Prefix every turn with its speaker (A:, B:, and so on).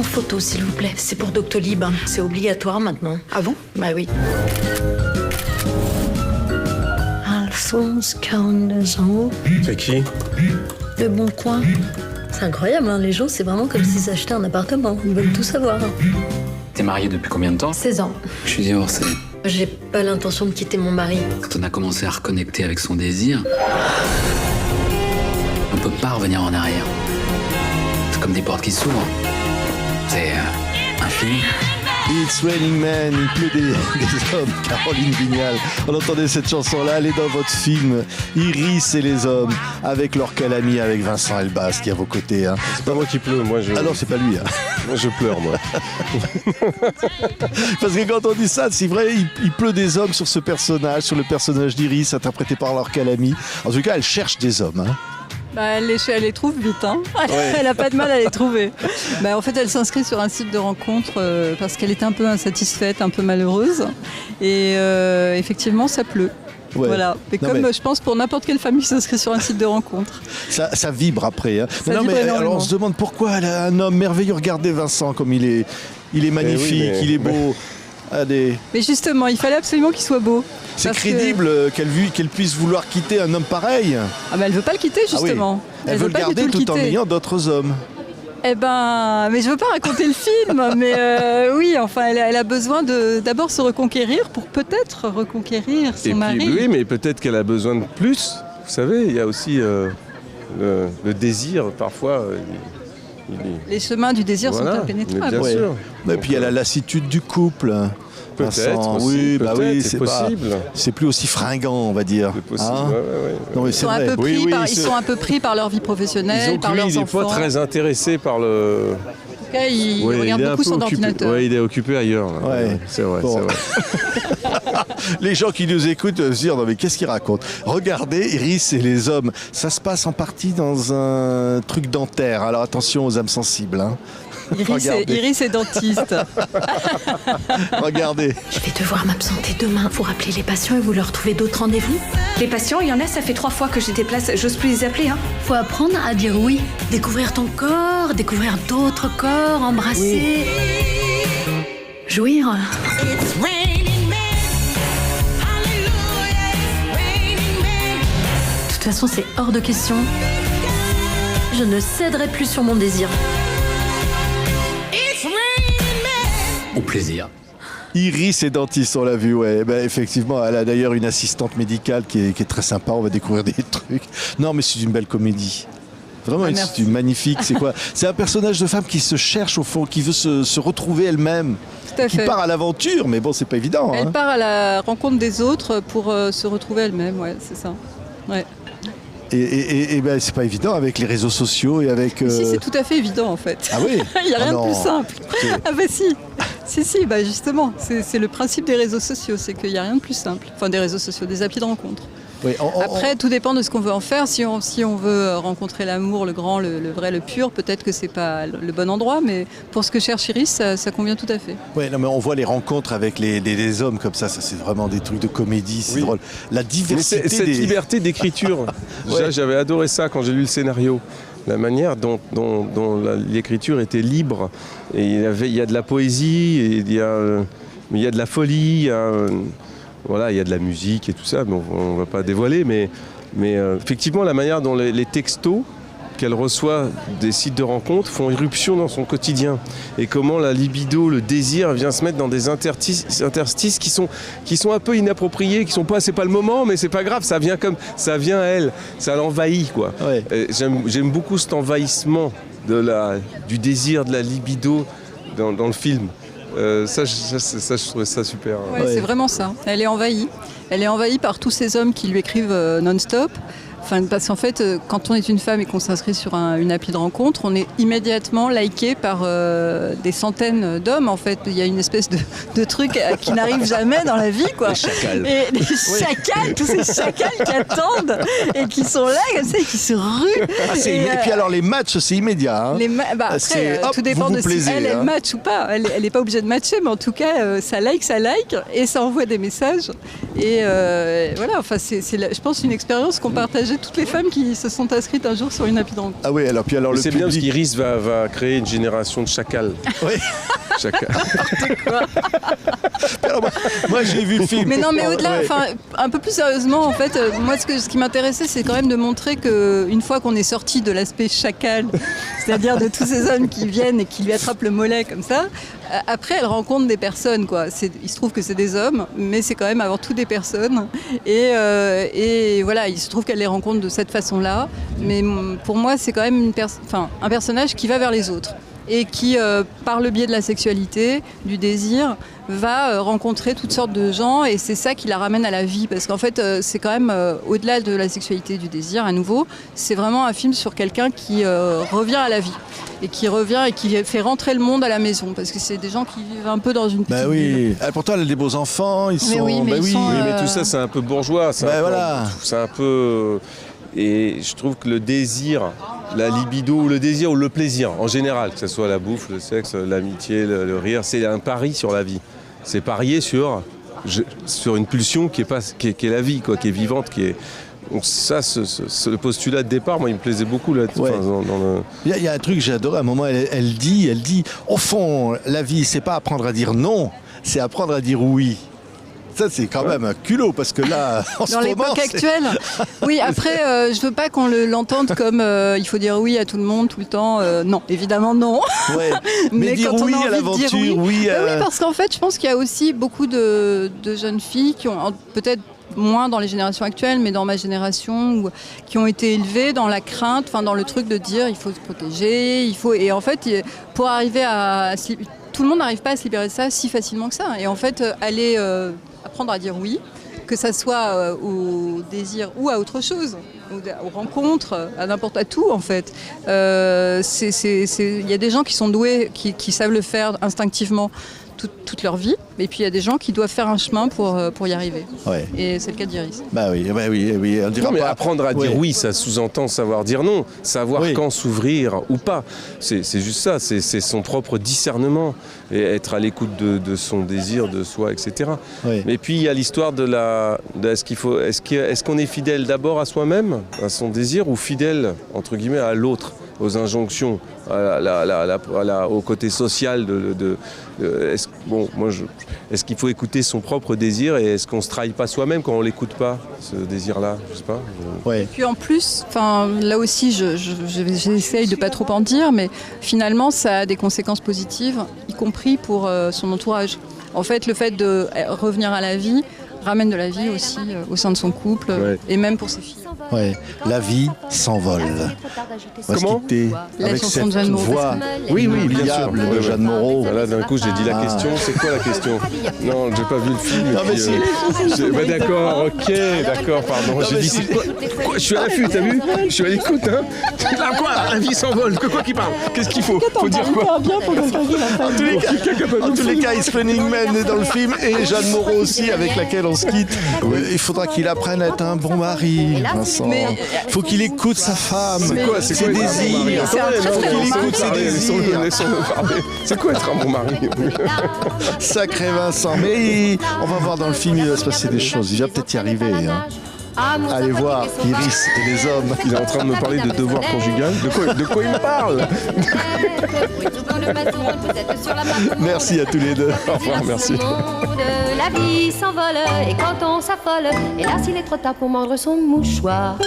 A: photo, s'il vous plaît. C'est pour Doctolib. C'est obligatoire maintenant.
B: Ah bon?
A: Bah oui. Alphonse, 42 ans.
C: C'est qui?
A: Le Bon Coin. C'est incroyable, hein. Les gens, c'est vraiment comme s'ils achetaient un appartement. Ils veulent tout savoir.
D: T'es mariée depuis combien de temps?
A: 16 ans.
D: Je suis divorcé.
A: J'ai pas l'intention de quitter mon mari.
D: Quand on a commencé à reconnecter avec son désir, on peut pas revenir en arrière. C'est comme des portes qui s'ouvrent. C'est infini.
E: It's Raining Men, il pleut des hommes, Caroline Vignal. On entendait cette chanson-là, elle est dans votre film Iris et les hommes, avec leur calami, avec Vincent Elbaz qui est à vos côtés. Hein.
C: C'est pas moi qui pleure, moi je...
E: Ah non, c'est pas lui. Hein.
C: Moi je pleure, moi.
E: Parce que quand on dit ça, c'est vrai, il pleut des hommes sur ce personnage, sur le personnage d'Iris, interprété par leur calami. En tout cas, elle cherche des hommes. Hein.
B: Bah, elle les trouve vite, hein. Ouais. Elle a pas de mal à les trouver. Bah, en fait, elle s'inscrit sur un site de rencontre parce qu'elle est un peu insatisfaite, un peu malheureuse. Et effectivement, ça pleut. Ouais. Voilà. Et non, comme je pense pour n'importe quelle famille qui s'inscrit sur un site de rencontre.
E: Ça vibre après. Hein. Alors on se demande pourquoi elle a un homme merveilleux. Regardez Vincent comme il est magnifique, il est beau.
B: Mais justement, il fallait absolument qu'il soit beau.
E: C'est crédible qu'elle puisse vouloir quitter un homme pareil.
B: Ah ben elle veut pas le quitter justement.
E: Ah oui. Elle veut le garder tout en ayant d'autres hommes.
B: Eh ben, mais je veux pas raconter le film, mais oui, enfin, elle a besoin de d'abord se reconquérir pour peut-être reconquérir son mari.
C: Oui, mais peut-être qu'elle a besoin de plus. Vous savez, il y a aussi le désir parfois.
B: Les chemins du désir sont impénétrables.
C: Bien sûr.
E: Et puis il y a la lassitude du couple.
C: Peut-être aussi,
E: oui,
C: peut-être,
E: c'est
C: possible.
E: C'est plus aussi fringant, on va dire.
C: C'est possible.
E: Hein non, mais
B: ils sont un peu pris par leur vie professionnelle, par leurs enfants.
C: Il n'est pas très intéressé par le...
B: En tout cas, il regarde beaucoup son ordinateur.
C: Oui, il est occupé ailleurs. Là.
E: Ouais.
C: C'est vrai,
E: bon.
C: c'est vrai.
E: Les gens qui nous écoutent se disent non mais qu'est-ce qu'il raconte? Regardez, Iris et les hommes, ça se passe en partie dans un truc dentaire. Alors attention aux âmes sensibles. Hein.
B: Iris est dentiste.
E: Regardez.
A: Je vais devoir m'absenter demain. Vous rappelez les patients et vous leur trouvez d'autres rendez-vous?
F: Les patients, il y en a, ça fait 3 fois que je déplace. J'ose plus les appeler, hein.
A: Faut apprendre à dire oui. Découvrir ton corps, découvrir d'autres corps, embrasser. Oui. Jouir. De toute façon, c'est hors de question. Je ne céderai plus sur mon désir.
D: Au plaisir.
E: Iris est dentiste, on l'a vu, ouais. Ben, effectivement, elle a d'ailleurs une assistante médicale qui est très sympa, on va découvrir des trucs. Non, mais c'est une belle comédie. Vraiment, c'est une magnifique. C'est quoi? C'est un personnage de femme qui se cherche au fond, qui veut se retrouver elle-même. Qui part à l'aventure, mais bon, c'est pas évident.
B: Elle part à la rencontre des autres pour se retrouver elle-même, ouais, c'est ça. Ouais.
E: Et ben, c'est pas évident avec les réseaux sociaux et avec...
B: Si, c'est tout à fait évident en fait.
E: Ah oui.
B: Il n'y a rien de plus simple. Ah bah si. Si, bah justement, c'est le principe des réseaux sociaux, c'est qu'il n'y a rien de plus simple. Enfin, des réseaux sociaux, des applis de rencontre. Oui, après, tout dépend de ce qu'on veut en faire. Si on veut rencontrer l'amour, le grand, le vrai, le pur, peut-être que c'est pas le bon endroit, mais pour ce que cherche Iris, ça convient tout à fait.
E: Oui, non, mais on voit les rencontres avec les hommes comme ça c'est vraiment des trucs de comédie, c'est drôle. La diversité.
C: Cette liberté d'écriture, j'avais adoré ça quand j'ai lu le scénario. La manière dont l'écriture était libre. Et il y a de la poésie, et il y a de la folie, voilà, il y a de la musique et tout ça, mais on ne va pas dévoiler, mais effectivement, la manière dont les textos qu'elle reçoit des sites de rencontres font irruption dans son quotidien. Et comment la libido, le désir, vient se mettre dans des interstices qui sont un peu inappropriés, c'est pas le moment, mais c'est pas grave, ça vient à elle, ça l'envahit, quoi. Ouais. J'aime beaucoup cet envahissement du désir, de la libido dans le film. Ça, je trouvais ça super.
B: Ouais, c'est vraiment ça. Elle est envahie. Elle est envahie par tous ces hommes qui lui écrivent non-stop. Enfin, parce qu'en fait, quand on est une femme et qu'on s'inscrit sur une appli de rencontre, on est immédiatement liké par des centaines d'hommes. En fait, il y a une espèce de truc qui n'arrive jamais dans la vie, quoi.
E: Les chacals.
B: Et les chacals, tous ces chacals qui attendent et qui sont là, comme ça, et qui se ruent.
E: Et puis alors, les matchs, c'est immédiat. Hein.
B: Après, tout dépend de si elle match ou pas. Elle n'est pas obligée de matcher, mais en tout cas, ça like, et ça envoie des messages. Et voilà, enfin, je pense, une expérience qu'ont partagée toutes les femmes qui se sont inscrites un jour sur une appli de rencontre.
E: Ah oui, alors le
C: c'est
E: public...
C: bien parce qu'Iris va créer une génération de chacals.
E: Oui. Alors, moi j'ai vu le film.
B: Mais non, mais au-delà, un peu plus sérieusement, en fait, moi ce qui m'intéressait, c'est quand même de montrer qu'une fois qu'on est sorti de l'aspect chacal, c'est-à-dire de tous ces hommes qui viennent et qui lui attrapent le mollet comme ça, après elle rencontre des personnes, quoi. Il se trouve que c'est des hommes, mais c'est quand même avant tout des personnes. Et voilà, il se trouve qu'elle les rencontre de cette façon-là. Mais pour moi, c'est quand même un personnage qui va vers les autres. Et qui, par le biais de la sexualité, du désir, va rencontrer toutes sortes de gens, et c'est ça qui la ramène à la vie, parce qu'en fait c'est quand même au-delà de la sexualité et du désir, à nouveau, c'est vraiment un film sur quelqu'un qui revient à la vie, et qui revient et qui fait rentrer le monde à la maison, parce que c'est des gens qui vivent un peu dans une petite bulle.
E: Pourtant elle a des beaux enfants, ils sont...
C: mais tout ça c'est un peu bourgeois, c'est un peu... Et je trouve que le désir, la libido, le désir ou le plaisir en général, que ce soit la bouffe, le sexe, l'amitié, le rire, c'est un pari sur la vie. C'est parier sur une pulsion qui est la vie, quoi, qui est vivante, qui est... Donc ça, le postulat de départ, moi, il me plaisait beaucoup. Là,
E: ouais. Il y a un truc que j'ai adoré, à un moment, elle dit, au fond, la vie, c'est pas apprendre à dire non, c'est apprendre à dire oui. Ça, c'est quand même un culot, parce que là, en ce moment... Dans
B: l'époque actuelle, oui, après, je veux pas qu'on l'entende comme il faut dire oui à tout le monde, tout le temps. Non, évidemment, non.
E: Ouais. Mais dire oui à l'aventure, oui à...
B: Oui, parce qu'en fait, je pense qu'il y a aussi beaucoup de jeunes filles qui ont, peut-être moins dans les générations actuelles, mais dans ma génération, qui ont été élevées dans la crainte, dans le truc de dire il faut se protéger, et en fait, pour arriver à... Tout le monde n'arrive pas à se libérer de ça si facilement que ça. Et en fait, apprendre à dire oui, que ça soit au désir ou à autre chose, aux rencontres, à tout en fait. Il y a des gens qui sont doués, qui savent le faire instinctivement toute leur vie, et puis il y a des gens qui doivent faire un chemin pour y arriver. Ouais. Et c'est le cas d'Iris.
E: Oui. On dira
C: non, mais apprendre à dire oui, ça sous-entend savoir dire non, savoir quand s'ouvrir ou pas. C'est juste ça, c'est son propre discernement, et être à l'écoute de son désir, de soi, etc. Oui. Mais puis il y a l'histoire est-ce qu'on est fidèle d'abord à soi-même, à son désir, ou fidèle entre guillemets à l'autre, aux injonctions, au côté social est-ce qu'il faut écouter son propre désir, et est-ce qu'on ne se trahit pas soi-même quand on ne l'écoute pas, ce désir-là, je sais pas.
B: Ouais. Et puis en plus, là aussi, j'essaye de ne pas trop en dire, mais finalement, ça a des conséquences positives, y compris pour son entourage. En fait, le fait de revenir à la vie ramène de la vie aussi au sein de son couple, et même pour ses filles.
E: Ouais. La vie s'envole.
C: Comment ?
B: La chanson de Jeanne Moreau.
E: Voix inoubliable de Jeanne Moreau.
C: Là, d'un coup, j'ai dit la question. C'est quoi la question ? Non, j'ai pas vu le film.
E: Non, mais si.
C: D'accord, pardon. J'ai dit, c'est quoi ? Je suis à l'affût, t'as vu ? Je suis à l'écoute, hein ? Là, quoi ? La vie s'envole. Quoi qu'il parle ? Qu'est-ce qu'il faut ? Faut dire quoi ?
E: En tous les cas, Is Running Man est dans le film, et Jeanne Moreau aussi, avec laquelle on se quitte. Il faudra qu'il apprenne à être un bon mari, Vincent. Il faut qu'il écoute sa femme, ses désirs.
C: Faut qu'il écoute ses désirs. C'est quoi être un bon mari ?
E: Sacré Vincent. Mais on va voir dans le film, il va se passer des choses. Il va peut-être y arriver. Allez voir Iris et les hommes.
C: Il est en train de me parler de devoir conjugal. De quoi il me parle ? Merci à tous les deux. Au revoir, merci.
G: La vie s'envole, et quand on s'affole, hélas il est trop tard pour mordre son mouchoir.